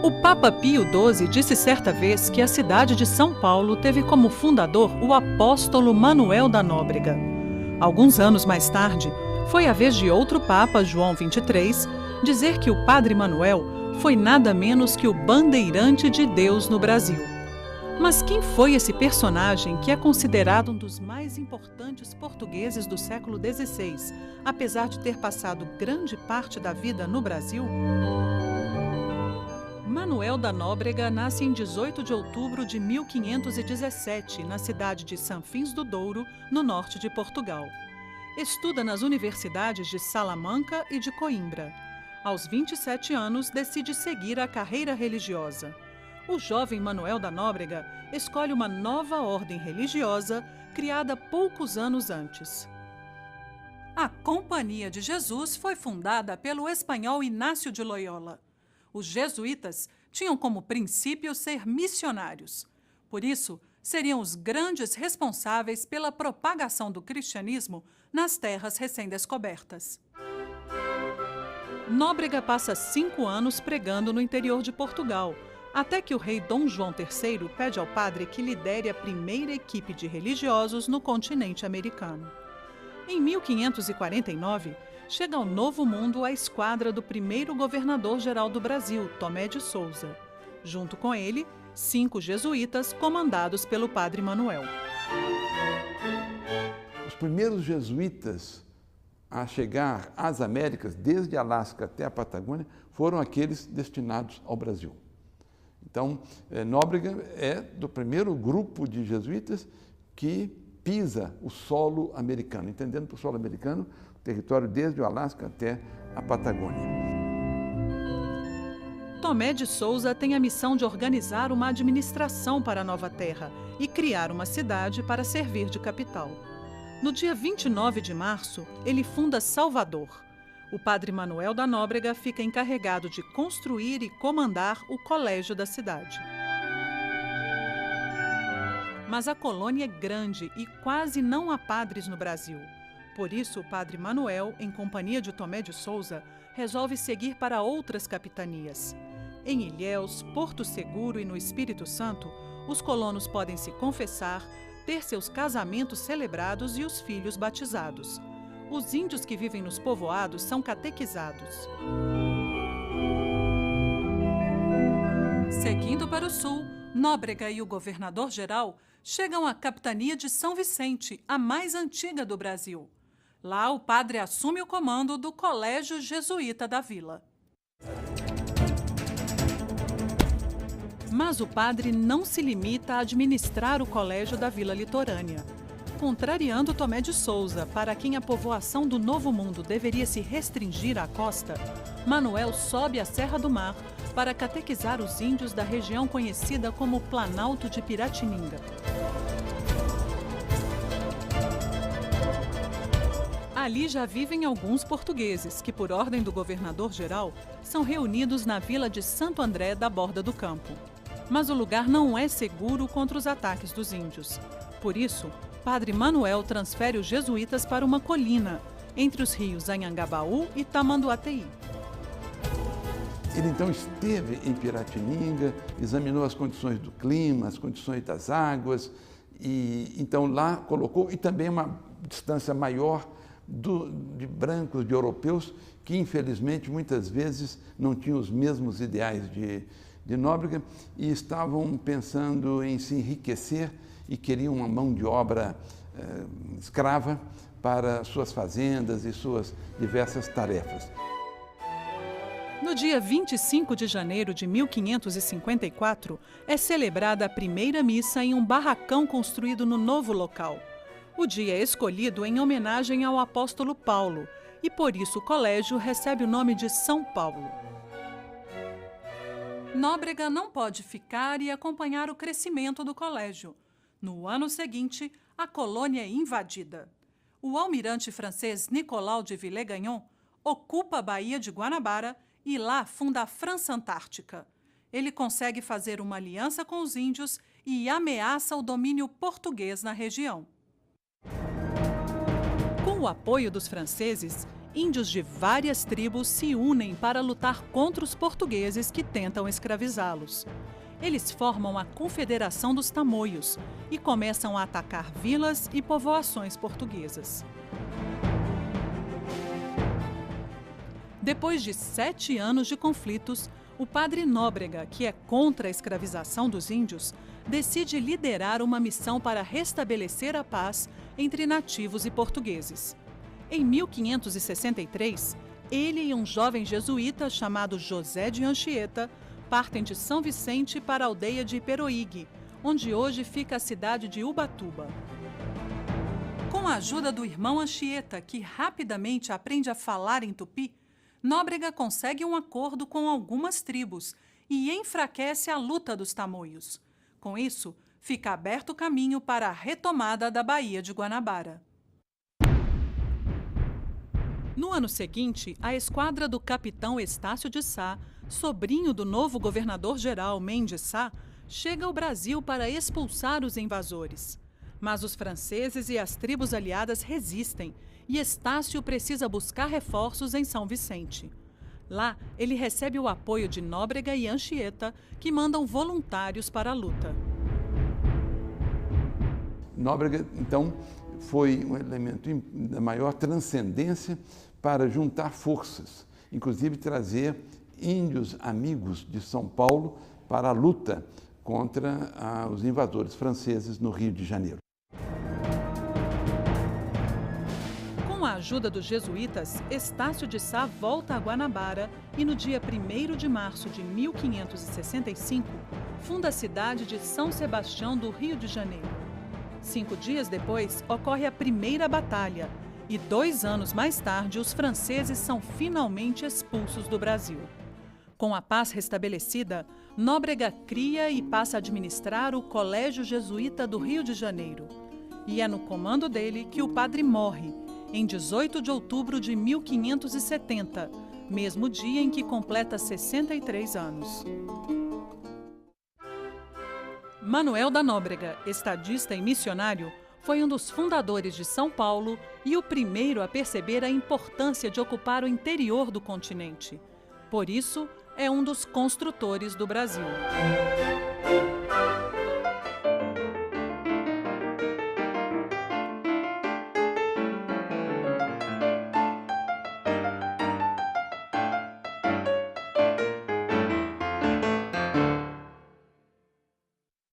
O Papa Pio XII disse certa vez que a cidade de São Paulo teve como fundador o apóstolo Manuel da Nóbrega. Alguns anos mais tarde, foi a vez de outro Papa, João XXIII, dizer que o Padre Manuel foi nada menos que o bandeirante de Deus no Brasil. Mas quem foi esse personagem que é considerado um dos mais importantes portugueses do século XVI, apesar de ter passado grande parte da vida no Brasil? Manuel da Nóbrega nasce em 18 de outubro de 1517, na cidade de Sanfins do Douro, no norte de Portugal. Estuda nas universidades de Salamanca e de Coimbra. Aos 27 anos, decide seguir a carreira religiosa. O jovem Manuel da Nóbrega escolhe uma nova ordem religiosa criada poucos anos antes. A Companhia de Jesus foi fundada pelo espanhol Inácio de Loyola. Os jesuítas tinham como princípio ser missionários. Por isso, seriam os grandes responsáveis pela propagação do cristianismo nas terras recém-descobertas. Nóbrega passa 5 anos pregando no interior de Portugal, até que o rei Dom João III pede ao padre que lidere a primeira equipe de religiosos no continente americano. Em 1549, chega ao Novo Mundo a esquadra do primeiro governador-geral do Brasil, Tomé de Souza. Junto com ele, 5 jesuítas comandados pelo Padre Manuel. Os primeiros jesuítas a chegar às Américas, desde Alasca até a Patagônia, foram aqueles destinados ao Brasil. Então, Nóbrega é do primeiro grupo de jesuítas que pisa o solo americano, entendendo por solo americano, o território desde o Alasca até a Patagônia. Tomé de Souza tem a missão de organizar uma administração para a nova terra e criar uma cidade para servir de capital. No dia 29 de março, ele funda Salvador. O padre Manuel da Nóbrega fica encarregado de construir e comandar o colégio da cidade. Mas a colônia é grande e quase não há padres no Brasil. Por isso, o padre Manuel, em companhia de Tomé de Souza, resolve seguir para outras capitanias. Em Ilhéus, Porto Seguro e no Espírito Santo, os colonos podem se confessar, ter seus casamentos celebrados e os filhos batizados. Os índios que vivem nos povoados são catequizados. Seguindo para o sul, Nóbrega e o governador-geral chegam à capitania de São Vicente, a mais antiga do Brasil. Lá, o padre assume o comando do Colégio Jesuíta da vila. Mas o padre não se limita a administrar o colégio da vila litorânea. Contrariando Tomé de Souza, para quem a povoação do Novo Mundo deveria se restringir à costa, Manuel sobe a Serra do Mar para catequizar os índios da região conhecida como Planalto de Piratininga. Ali já vivem alguns portugueses que, por ordem do governador-geral, são reunidos na vila de Santo André da Borda do Campo. Mas o lugar não é seguro contra os ataques dos índios. Por isso, Padre Manuel transfere os jesuítas para uma colina, entre os rios Anhangabaú e Tamanduateí. Ele então esteve em Piratininga, examinou as condições do clima, as condições das águas, e então lá colocou, e também uma distância maior de brancos, de europeus, que infelizmente muitas vezes não tinham os mesmos ideais de Nóbrega e estavam pensando em se enriquecer e queriam uma mão de obra escrava para suas fazendas e suas diversas tarefas. No dia 25 de janeiro de 1554, é celebrada a primeira missa em um barracão construído no novo local. O dia é escolhido em homenagem ao apóstolo Paulo e, por isso, o colégio recebe o nome de São Paulo. Nóbrega não pode ficar e acompanhar o crescimento do colégio. No ano seguinte, a colônia é invadida. O almirante francês Nicolau de Villegagnon ocupa a Baía de Guanabara e lá funda a França Antártica. Ele consegue fazer uma aliança com os índios e ameaça o domínio português na região. Com o apoio dos franceses, índios de várias tribos se unem para lutar contra os portugueses que tentam escravizá-los. Eles formam a Confederação dos Tamoios e começam a atacar vilas e povoações portuguesas. Depois de 7 anos de conflitos, o padre Nóbrega, que é contra a escravização dos índios, decide liderar uma missão para restabelecer a paz entre nativos e portugueses. Em 1563, ele e um jovem jesuíta chamado José de Anchieta partem de São Vicente para a aldeia de Iperoig, onde hoje fica a cidade de Ubatuba. Com a ajuda do irmão Anchieta, que rapidamente aprende a falar em tupi, Nóbrega consegue um acordo com algumas tribos e enfraquece a luta dos tamoios. Com isso, fica aberto o caminho para a retomada da Baía de Guanabara. No ano seguinte, a esquadra do capitão Estácio de Sá, sobrinho do novo governador-geral Mendes Sá, chega ao Brasil para expulsar os invasores. Mas os franceses e as tribos aliadas resistem e Estácio precisa buscar reforços em São Vicente. Lá, ele recebe o apoio de Nóbrega e Anchieta, que mandam voluntários para a luta. Nóbrega, então, foi um elemento da maior transcendência para juntar forças, inclusive trazer índios amigos de São Paulo para a luta contra os invasores franceses no Rio de Janeiro. Com a ajuda dos jesuítas, Estácio de Sá volta a Guanabara e no dia 1º de março de 1565, funda a cidade de São Sebastião do Rio de Janeiro. 5 dias depois, ocorre a primeira batalha e 2 anos mais tarde, os franceses são finalmente expulsos do Brasil. Com a paz restabelecida, Nóbrega cria e passa a administrar o Colégio Jesuíta do Rio de Janeiro. E é no comando dele que o padre morre, em 18 de outubro de 1570, mesmo dia em que completa 63 anos. Manuel da Nóbrega, estadista e missionário, foi um dos fundadores de São Paulo e o primeiro a perceber a importância de ocupar o interior do continente. Por isso, é um dos construtores do Brasil.